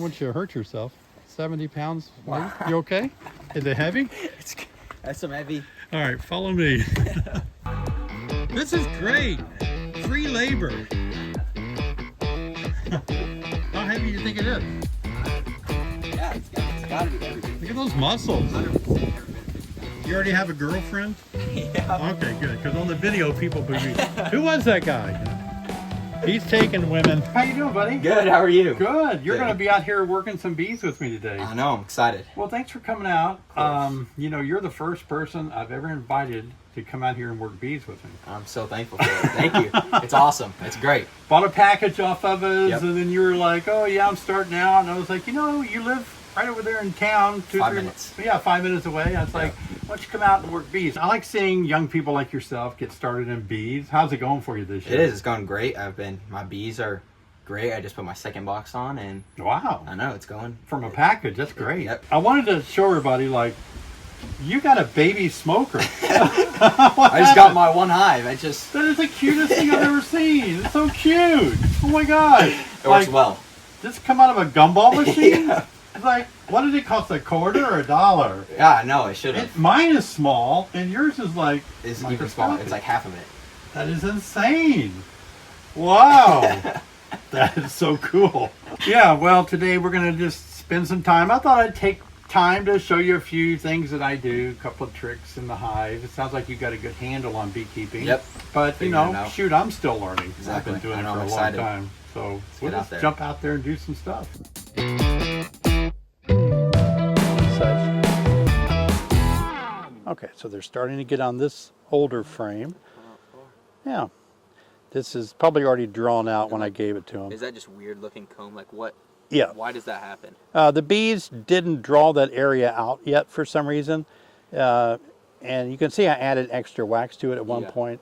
want you to hurt yourself. 70 pounds. Wow. You okay? Is it heavy? That's some heavy. All right, follow me. This is great. Free labor. How heavy do you think it is? Yeah, it's gotta be heavy. Look at those muscles. You already have a girlfriend? Yeah. Okay, good. Because on the video, people believe. Who was that guy? He's taking women. How you doing, buddy? Good. How are you? Good. You're going to be out here working some bees with me today. I know. I'm excited. Well, thanks for coming out. You know, you're the first person I've ever invited to come out here and work bees with me. I'm so thankful for it. Thank you. It's awesome. It's great. Bought a package off of us, Yep. and then you were like, "Oh yeah, I'm starting out," and I was like, "You know, you live right over there in town, 5 minutes. Yeah, 5 minutes away." I was like, "Why don't you come out and work bees?" I like seeing young people like yourself get started in bees. How's it going for you this year? It is. It's going great. My bees are great. I just put my second box on, and Wow, I know it's going from a package. That's great. Yep. I wanted to show everybody, like, you got a baby smoker. I just got my one hive. That is the cutest thing I've ever seen. It's so cute. Oh my god. It works well. Just come out of a gumball machine? Yeah. It's like, what did it cost, $0.25 or $1? Yeah, no, it should have. Mine is small, and yours is like... It's even smaller. It's like half of it. That is insane. Wow. That is so cool. Yeah, well, today we're going to just spend some time. I thought I'd take time to show you a few things that I do, a couple of tricks in the hive. It sounds like you got a good handle on beekeeping. Yep. But, you know, shoot, I'm still learning. Exactly. I've been doing it for I'm a excited. long time. So Let's we'll get out just there. jump out there and do some stuff. Okay, so they're starting to get on this older frame. Yeah. This is probably already drawn out when I gave it to them. Is that just weird looking comb? Like what? Yeah. Why does that happen? The bees didn't draw that area out yet for some reason. And you can see I added extra wax to it at one point.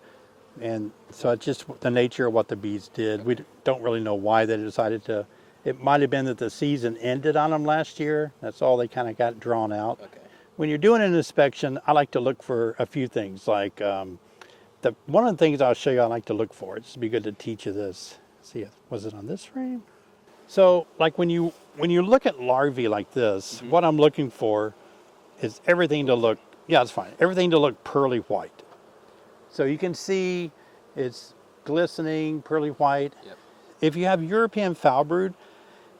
And so it's just the nature of what the bees did. We don't really know why they decided to. It might have been that the season ended on them last year. That's all they kind of got drawn out. Okay. When you're doing an inspection, I like to look for a few things. Like one of the things I'll show you I like to look for. It's be good to teach you this. See, was it on this frame? So like when you look at larvae like this, what I'm looking for is everything to look, yeah, it's fine. Everything to look pearly white. So you can see it's glistening, pearly white. Yep. If you have European foul brood,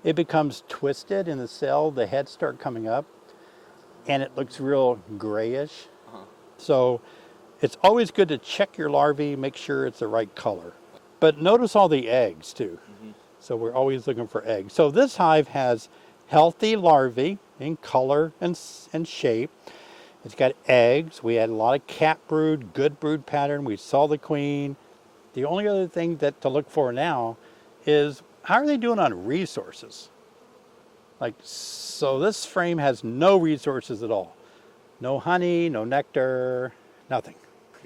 it becomes twisted in the cell. The heads start coming up, and it looks real grayish. So it's always good to check your larvae, make sure it's the right color. But notice all the eggs too. So we're always looking for eggs. So this hive has healthy larvae in color and shape. It's got eggs. We had a lot of cat brood, good brood pattern. We saw the queen. The only other thing to look for now is how are they doing on resources? Like, so this frame has no resources at all. No honey, no nectar, nothing.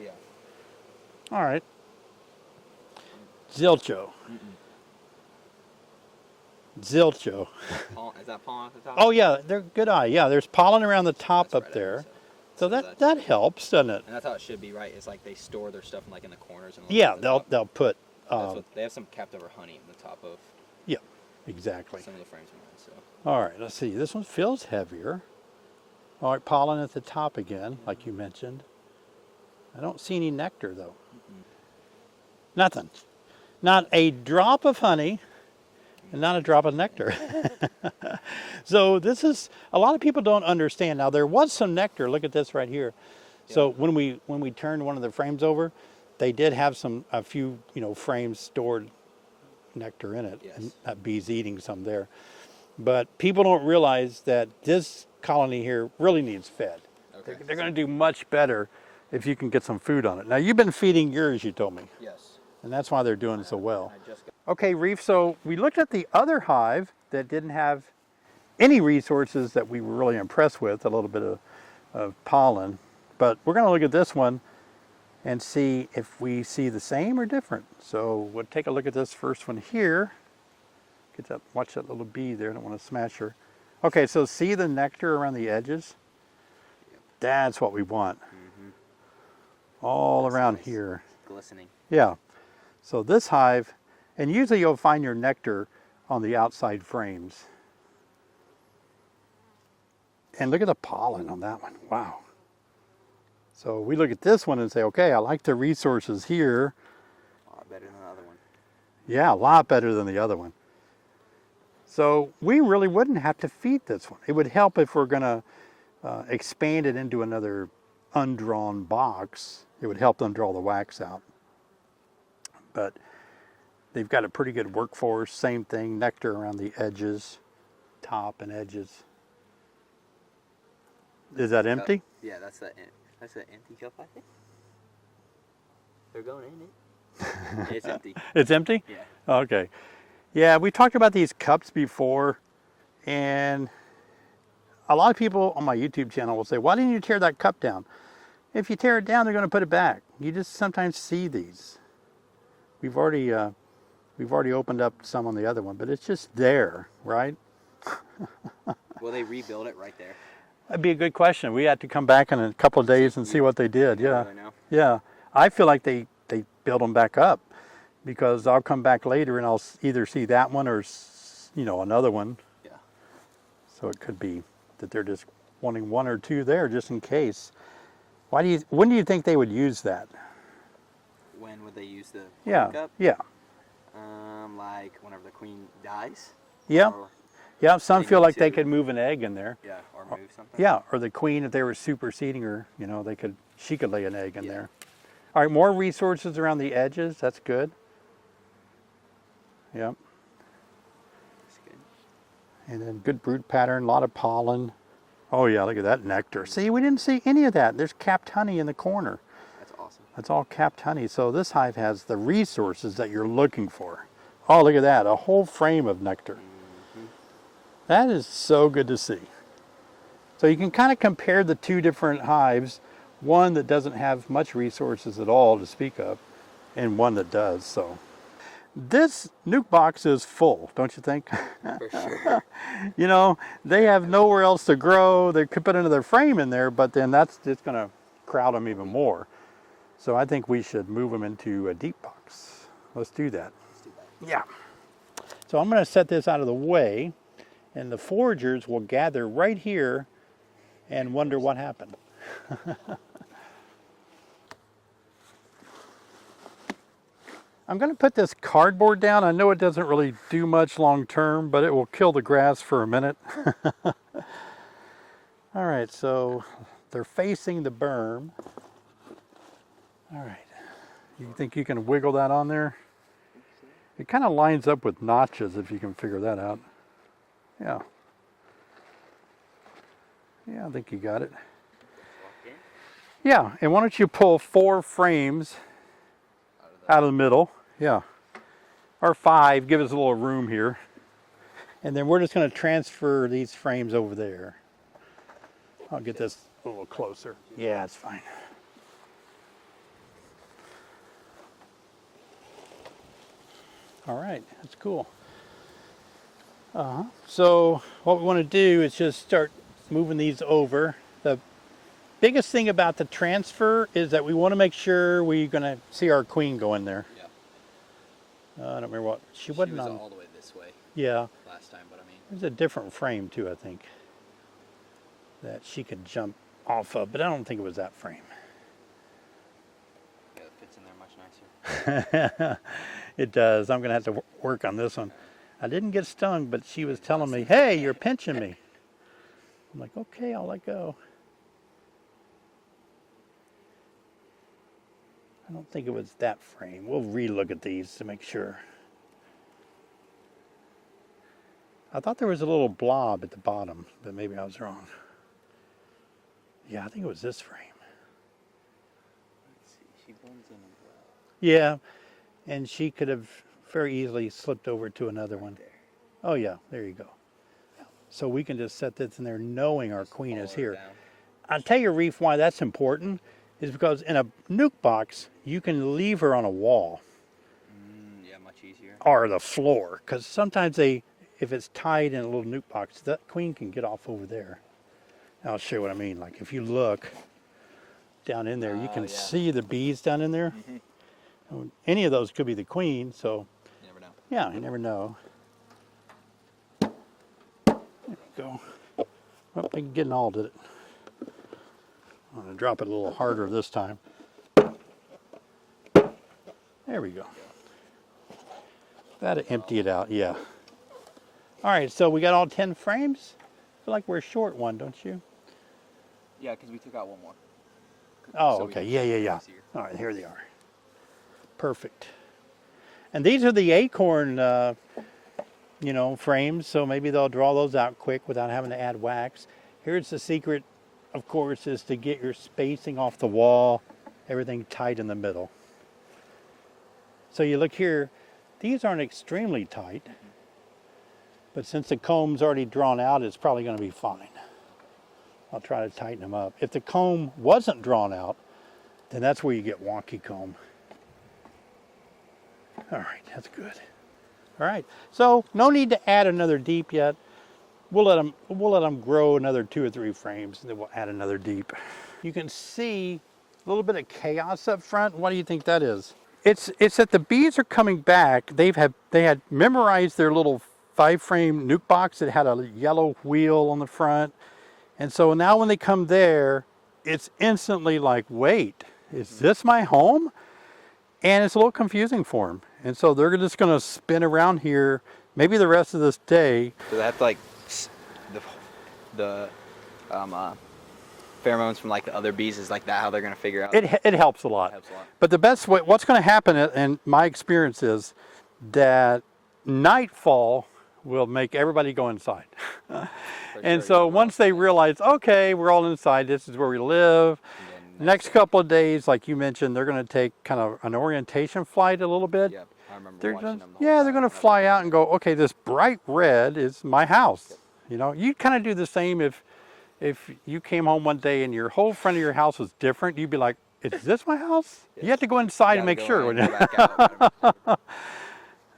Yeah. All right. Zilcho. Zilcho. Is that pollen at the top? Oh yeah, they're good eye. Yeah, there's pollen around the top up there. So that helps, doesn't it? And that's how it should be, right? It's like they store their stuff in the corners. And Yeah, they'll put. They have some capped over honey in the top of. Yeah, exactly. Some of the frames of mine. So. All right, let's see. This one feels heavier. All right, pollen at the top again, like you mentioned. I don't see any nectar though. Nothing. Not a drop of honey. And not a drop of nectar. So this is, a lot of people don't understand. Now there was some nectar, look at this right here. So when we turned one of the frames over, they did have a few, frames stored nectar in it. Yes. And that bee's eating some there. But people don't realize that this colony here really needs fed. Okay. They're going to do much better if you can get some food on it. Now you've been feeding yours, you told me. Yes. And that's why they're doing so well. I just got Okay, Reef, so we looked at the other hive that didn't have any resources that we were really impressed with, a little bit of pollen. But we're going to look at this one and see if we see the same or different. So we'll take a look at this first one here. Watch that little bee there, I don't want to smash her. Okay, so see the nectar around the edges? That's what we want. All around nice. here. glistening. Yeah. So this hive, and usually you'll find your nectar on the outside frames. And look at the pollen on that one. Wow. So we look at this one and say, okay, I like the resources here. A lot better than the other one. Yeah, a lot better than the other one. So we really wouldn't have to feed this one. It would help if we're going to expand it into another undrawn box. It would help them draw the wax out. But they've got a pretty good workforce. Same thing, nectar around the edges, top and edges. Is that empty? Yeah, that's an empty cup, I think. They're going in it. It's empty. It's empty? Yeah. Okay. Yeah, we talked about these cups before, and a lot of people on my YouTube channel will say, why didn't you tear that cup down? If you tear it down, they're going to put it back. You just sometimes see these. We've already opened up some on the other one, but it's just there, right? Will they rebuild it right there? That'd be a good question. We have to come back in a couple of days and see what they did. Yeah. Really know. Yeah. I feel like they build them back up, because I'll come back later and I'll either see that one or, another one. Yeah. So it could be that they're just wanting one or two there just in case. When do you think they would use that? When would they use the Yeah. cup? Yeah. Like whenever the queen dies? Yeah. Or, Yeah. Some They feel need like they to- could move an egg in there. yeah, or move something? Yeah. Or the queen, if they were superseding her, she could lay an egg in Yeah. there. All right. More resources around the edges. That's good. Yep. That's good. And then good brood pattern, a lot of pollen. Oh yeah, look at that nectar. See, we didn't see any of that. There's capped honey in the corner. That's awesome. That's all capped honey. So this hive has the resources that you're looking for. Oh, look at that, a whole frame of nectar. Mm-hmm. That is so good to see. So you can kind of compare the two different hives, one that doesn't have much resources at all to speak of, and one that does. So this nuke box is full, don't you think? For sure. They have nowhere else to grow. They could put another frame in there, but then that's just going to crowd them even more. So I think we should move them into a deep box. Let's do that. Let's do that. Yeah. So I'm going to set this out of the way, and the foragers will gather right here and wonder what happened. I'm going to put this cardboard down. I know it doesn't really do much long term, but it will kill the grass for a minute. All right, so they're facing the berm. All right. You think you can wiggle that on there? It kind of lines up with notches, if you can figure that out. Yeah. Yeah, I think you got it. Yeah, and why don't you pull 4 frames out of the middle? Yeah. Or 5, give us a little room here. And then we're just going to transfer these frames over there. I'll get this a little closer. Yeah, it's fine. All right, that's cool. So what we want to do is just start moving these over. The biggest thing about the transfer is that we want to make sure we're going to see our queen go in there. Yeah. I don't remember what she was wasn't on. all the way this way Yeah, last time, but I mean. there's a different frame too, I think, that she could jump off of, but I don't think it was that frame. Yeah, it fits in there much nicer. It does. I'm going to have to work on this one. I didn't get stung, but she was telling me, hey, you're pinching me. I'm like, okay, I'll let go. I don't think it was that frame. We'll re-look at these to make sure. I thought there was a little blob at the bottom, but maybe I was wrong. Yeah, I think it was this frame. Let's see, she blends in as well. Yeah, and she could have very easily slipped over to another one. There. Oh yeah, there you go. So we can just set this in there knowing our queen is Follow her here. down. I'll tell you, Reef, why that's important is because in a nuke box, you can leave her on a wall Yeah, much easier. or the floor. Because sometimes if it's tied in a little nuke box, that queen can get off over there. I'll show you what I mean. Like if you look down in there, you can yeah. see the bees down in there. Any of those could be the queen, so You never know. yeah, you never know. There we go. Oh, I can get it all, did it? I'm going to drop it a little harder this time. There we go. That'll empty it out, yeah. All right, so we got all 10 frames? I feel like we're short one, don't you? Yeah, because we took out one more. Oh, So we okay, can yeah, see yeah, it yeah. easier. All right, here they are. Perfect. And these are the acorn, you know, frames, so maybe they'll draw those out quick without having to add wax. Here's the secret, of course, is to get your spacing off the wall, everything tight in the middle. So you look here, these aren't extremely tight, but since the comb's already drawn out, it's probably going to be fine. I'll try to tighten them up. If the comb wasn't drawn out, then that's where you get wonky comb. All right, that's good. All right, so no need to add another deep yet. We'll let them grow another 2 or 3 frames, and then we'll add another deep. You can see a little bit of chaos up front. What do you think that is? It's that the bees are coming back. They had memorized their little 5-frame nuke box that had a yellow wheel on the front, and so now when they come there, it's instantly like, wait, is this my home? And it's a little confusing for them. And so they're just going to spin around here maybe the rest of this day. So they have to like the pheromones from like the other bees, is like that how they're going to figure out? It helps a lot. It helps a lot. But the best way, what's going to happen, and my experience is that nightfall will make everybody go inside. And so once they realize, okay, we're all inside, this is where we live. Next couple of days, like you mentioned, they're going to take kind of an orientation flight a little bit. Yep, I remember watching them. Yeah, they're going to fly out and go, okay, this bright red is my house. Yep. You know, you kind of do the same if you came home one day and your whole front of your house was different. You'd be like, is this my house? Yes. You have to go inside and make sure.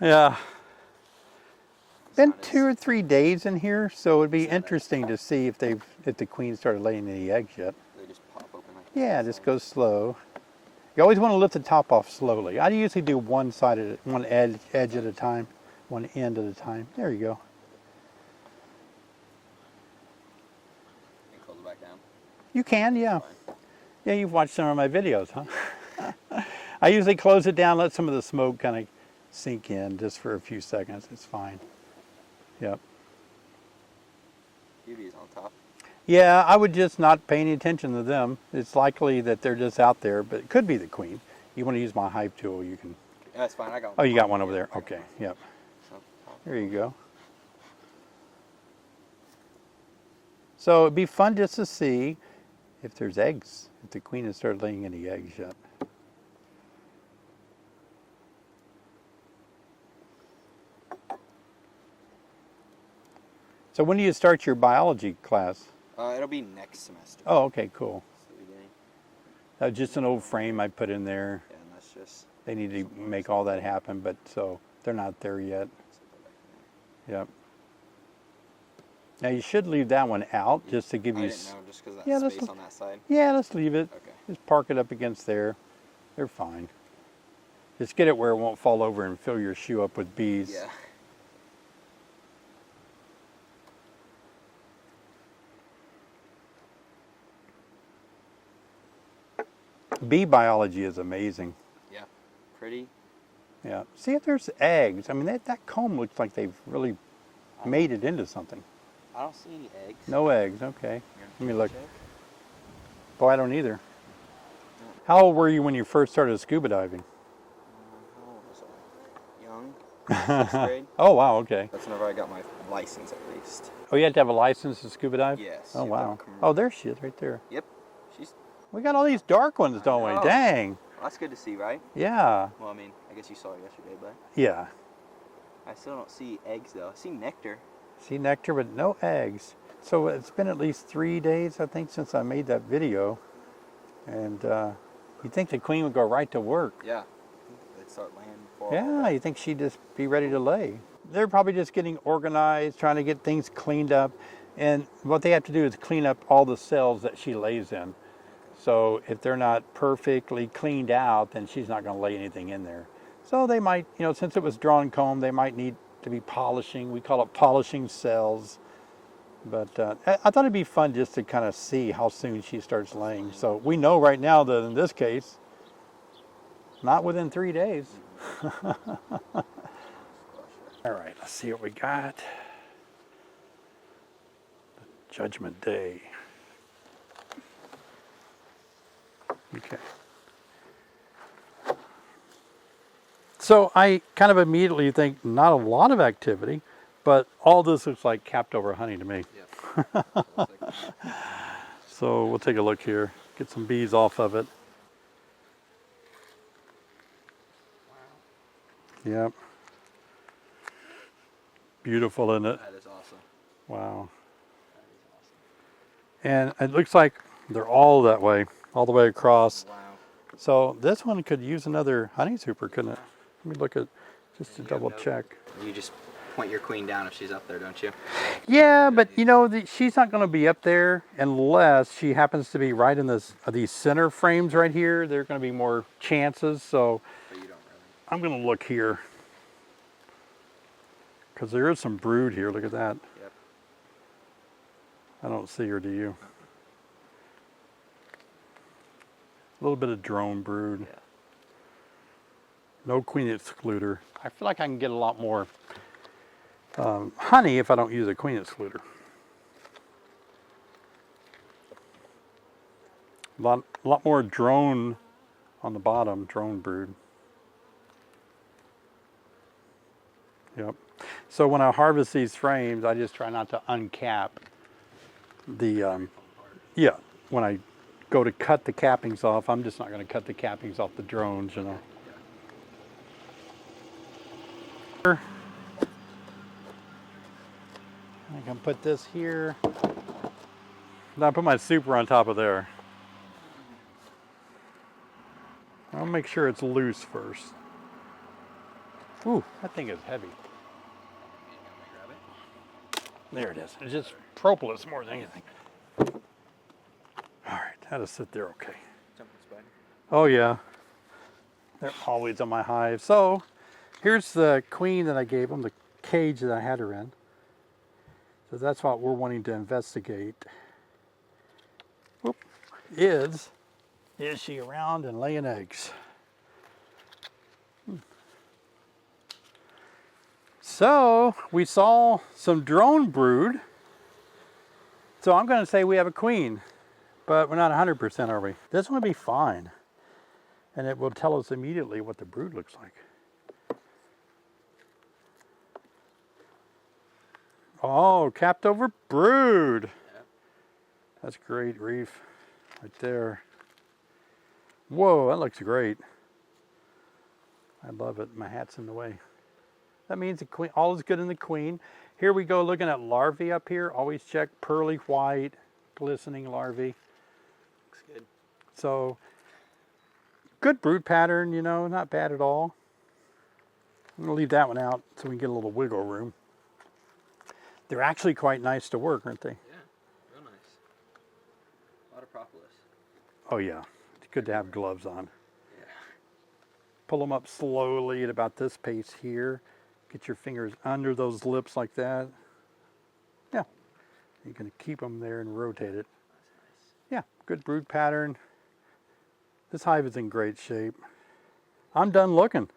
Yeah. Been 2 or 3 days in here, so it'd be interesting to see if the queen started laying any eggs yet. Yeah, just go slow. You always want to lift the top off slowly. I usually do one edge at a time, one end at a time. There you go. Can you close it back down? You can, yeah. Yeah, you've watched some of my videos, huh? I usually close it down, let some of the smoke kind of sink in just for a few seconds. It's fine. Yep. Beauty's on top. Yeah, I would just not pay any attention to them. It's likely that they're just out there, but it could be the queen. You want to use my hive tool, you can. That's fine, I got one. Oh, you got one over there? Okay, yep. There you go. So it'd be fun just to see if there's eggs, if the queen has started laying any eggs yet. So when do you start your biology class? It'll be next semester. Oh, okay, cool. So Just an old frame I put in there. Yeah, and that's just. They need to make all that happen, but so they're not there yet. Yep. Now you should leave that one out just to give you. I didn't know, just because of that space on that side. Yeah, let's leave it. Okay. Just park it up against there. They're fine. Just get it where it won't fall over and fill your shoe up with bees. Yeah. Bee biology is amazing. Yeah. Pretty. Yeah. See if there's eggs. I mean, that comb looks like they've really made it into something. I don't see any eggs. No eggs. Okay. Let me look. Boy, I don't either. How old were you when you first started scuba diving? How old was I? Young. 6th grade. Oh, wow. Okay. That's whenever I got my license, at least. Oh, you had to have a license to scuba dive? Yes. Oh, wow. Oh, there she is right there. Yep. She's. We got all these dark ones, don't we? Dang. Well, that's good to see, right? Yeah. Well, I mean, I guess you saw it yesterday, but Yeah. I still don't see eggs, though. I see nectar. See nectar, but no eggs. So it's been at least 3 days, I think, since I made that video. And you'd think the queen would go right to work. Yeah. They'd start laying before. Yeah, you think she'd just be ready to lay. They're probably just getting organized, trying to get things cleaned up. And what they have to do is clean up all the cells that she lays in. So if they're not perfectly cleaned out, then she's not going to lay anything in there. So they might, you know, since it was drawn comb, they might need to be polishing. We call it polishing cells. But I thought it'd be fun just to kind of see how soon she starts laying. So we know right now that in this case, not within 3 days. All right, let's see what we got. Judgment Day. Okay. So I kind of immediately think not a lot of activity, but all this looks like capped over honey to me. Yep. So we'll take a look here, get some bees off of it. Wow. Yep. Beautiful, isn't it? That is awesome. Wow. That is awesome. And it looks like they're all that way, all the way across. Wow. So this one could use another honey super, couldn't it? Let me look at, just to double check. You just point your queen down if she's up there, don't you? Yeah, but you know, she's not going to be up there unless she happens to be right in this these center frames right here. There are going to be more chances. So But you don't really. I'm going to look here because there is some brood here. Look at that. Yep. I don't see her, do you? A little bit of drone brood. Yeah. No queen excluder. I feel like I can get a lot more honey if I don't use a queen excluder. A lot more drone on the bottom, drone brood. Yep. So when I harvest these frames, I just try not to uncap the, yeah, when I go to cut the cappings off, I'm just not going to cut the cappings off the drones, you know. I can put this here. Now I put my super on top of there. I'll make sure it's loose first. Ooh, that thing is heavy. There it is. It's just propolis more than anything. All right, that'll sit there okay. Jumping spider. Oh yeah, they're always on my hive. So here's the queen that I gave them, the cage that I had her in. So that's what we're wanting to investigate. Whoop. Is she around and laying eggs? So we saw some drone brood. So I'm going to say we have a queen, but we're not 100%, are we? This one will be fine. And it will tell us immediately what the brood looks like. Oh, capped over brood. Yep. That's great, Reef. Right there. Whoa, that looks great. I love it. My hat's in the way. That means the queen, all is good in the queen. Here we go looking at larvae up here. Always check pearly white, glistening larvae. Looks good. So, good brood pattern, you know, not bad at all. I'm going to leave that one out so we can get a little wiggle room. They're actually quite nice to work, aren't they? Yeah, real nice. A lot of propolis. Oh yeah, it's good to have gloves on. Yeah. Pull them up slowly at about this pace here. Get your fingers under those lips like that. Yeah, you can keep them there and rotate it. That's nice. Yeah, good brood pattern. This hive is in great shape. I'm done looking.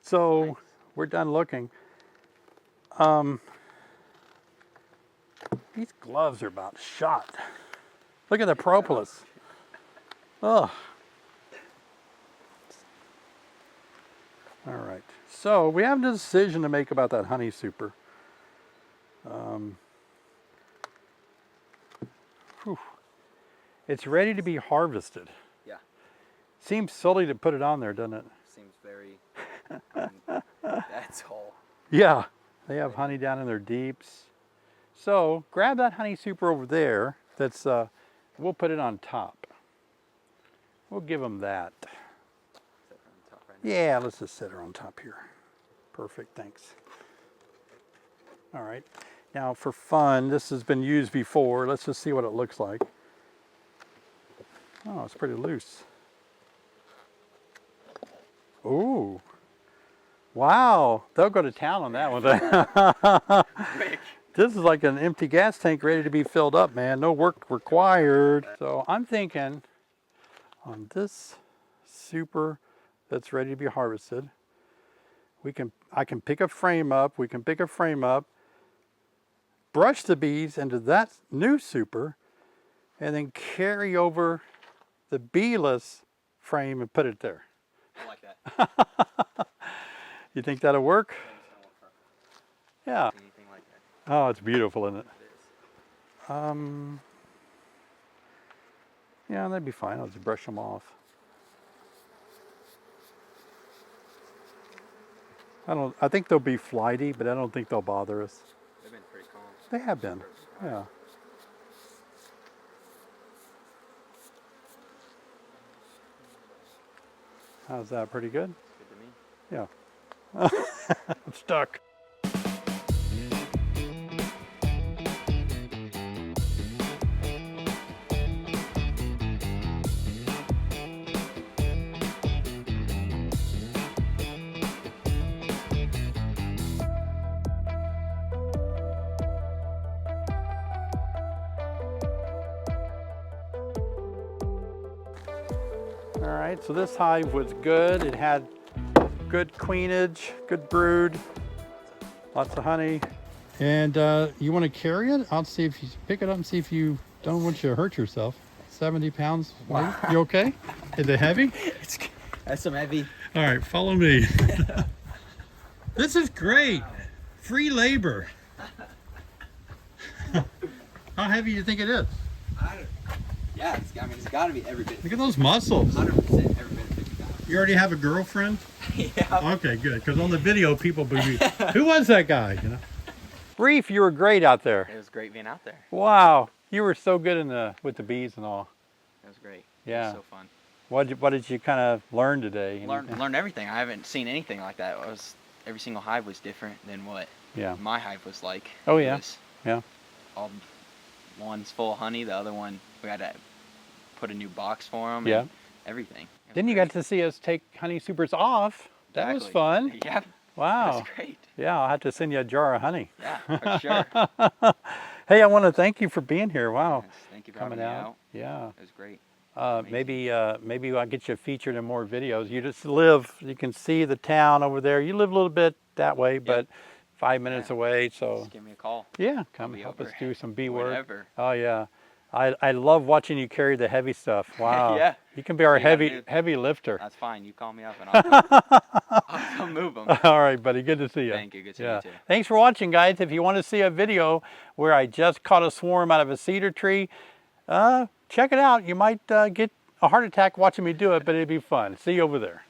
So Nice. we're done looking. These gloves are about shot. Look at the propolis. Oh. All right. So we have a decision to make about that honey super. It's ready to be harvested. Yeah. Seems silly to put it on there, doesn't it? Seems very. That's all. Yeah. They have honey down in their deeps. So grab that honey super over there. That's we'll put it on top. We'll give them that. Set her on top right now. Yeah, let's just set her on top here. Perfect, thanks. All right. Now for fun, this has been used before. Let's just see what it looks like. Oh, it's pretty loose. Ooh. Wow, they'll go to town on that one. Quick. This is like an empty gas tank ready to be filled up, man. No work required. So I'm thinking on this super that's ready to be harvested, I can pick a frame up, brush the bees into that new super, and then carry over the beeless frame and put it there. I like that. You think that'll work? Yeah. Anything like that. Oh, it's beautiful, isn't it? It is. Yeah, that'd be fine. I'll just brush them off. I think they'll be flighty, but I don't think they'll bother us. They've been pretty calm. They have been, yeah. How's that? Pretty good? Good to me. Yeah. I'm stuck. All right, so this hive was good. It had good queenage, good brood, lots of honey. And you want to carry it? I'll see if you pick it up and see if you don't want you to hurt yourself. 70 pounds weight. You okay? Is it heavy? That's some heavy. All right, follow me. This is great. Free labor. How heavy do you think it is? Yeah, it's got to be every bit. Look at those muscles. 100% every bit of 50 pounds. You already have a girlfriend? Yeah. Okay, good. Because on the video, people believe, who was that guy? You know. Reef, you were great out there. It was great being out there. Wow, you were so good with the bees and all. It was great. Yeah. It was so fun. What did you kind of learn today? Learned everything. I haven't seen anything like that. Every single hive was different than what my hive was like. Oh yeah. Yeah. All one's full of honey. The other one we had to put a new box for them. Yeah. And everything. Then you got to see us take honey supers off. That was fun. Yeah. Wow. That was great. Yeah, I'll have to send you a jar of honey. Yeah, for sure. Hey, I want to thank you for being here. Wow. Yes, thank you for Coming having me out. out. Yeah. It was great. Maybe I'll get you featured in more videos. You just live, you can see the town over there. You live a little bit that way, but 5 minutes away. So just give me a call. Yeah, come help us do some bee work. Whatever. Oh yeah. I love watching you carry the heavy stuff. Wow. Yeah. You can be our You heavy lifter. That's fine. You call me up and I'll come move them. All right, buddy. Good to see you. Thank you. Good to see you too. Thanks for watching, guys. If you want to see a video where I just caught a swarm out of a cedar tree, check it out. You might get a heart attack watching me do it, but it'd be fun. See you over there.